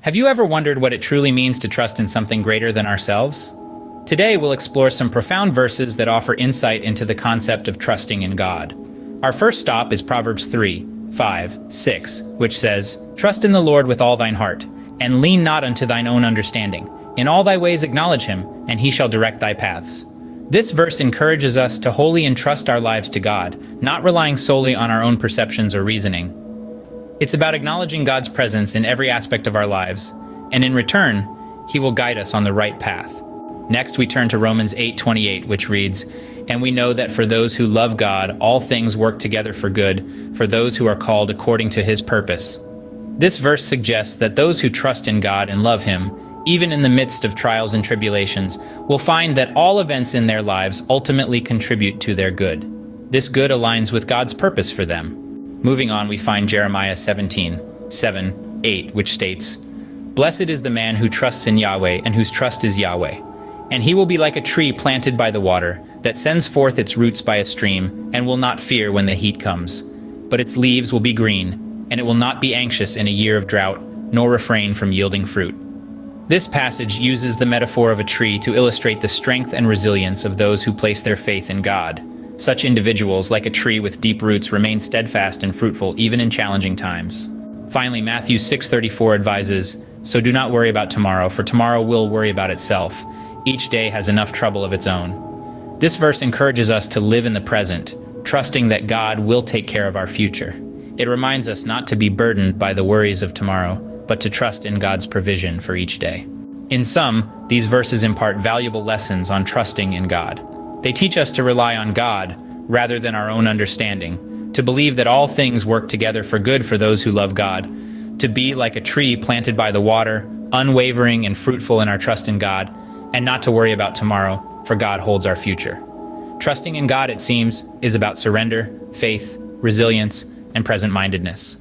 Have you ever wondered what it truly means to trust in something greater than ourselves? Today we'll explore some profound verses that offer insight into the concept of trusting in God. Our first stop is Proverbs 3:5-6, which says, "Trust in the Lord with all thine heart, and lean not unto thine own understanding. In all thy ways acknowledge him, and he shall direct thy paths." This verse encourages us to wholly entrust our lives to God, not relying solely on our own perceptions or reasoning. It's about acknowledging God's presence in every aspect of our lives, and in return, he will guide us on the right path. Next, we turn to Romans 8:28, which reads, "And we know that for those who love God, all things work together for good, for those who are called according to his purpose." This verse suggests that those who trust in God and love him, even in the midst of trials and tribulations, will find that all events in their lives ultimately contribute to their good. This good aligns with God's purpose for them. Moving on, we find Jeremiah 17:7-8, which states, "Blessed is the man who trusts in Yahweh and whose trust is Yahweh. And he will be like a tree planted by the water, that sends forth its roots by a stream, and will not fear when the heat comes. But its leaves will be green, and it will not be anxious in a year of drought, nor refrain from yielding fruit." This passage uses the metaphor of a tree to illustrate the strength and resilience of those who place their faith in God. Such individuals, like a tree with deep roots, remain steadfast and fruitful even in challenging times. Finally, Matthew 6:34 advises, "So do not worry about tomorrow, for tomorrow will worry about itself. Each day has enough trouble of its own." This verse encourages us to live in the present, trusting that God will take care of our future. It reminds us not to be burdened by the worries of tomorrow, but to trust in God's provision for each day. In sum, these verses impart valuable lessons on trusting in God. They teach us to rely on God rather than our own understanding, to believe that all things work together for good for those who love God, to be like a tree planted by the water, unwavering and fruitful in our trust in God, and not to worry about tomorrow, for God holds our future. Trusting in God, it seems, is about surrender, faith, resilience, and present-mindedness.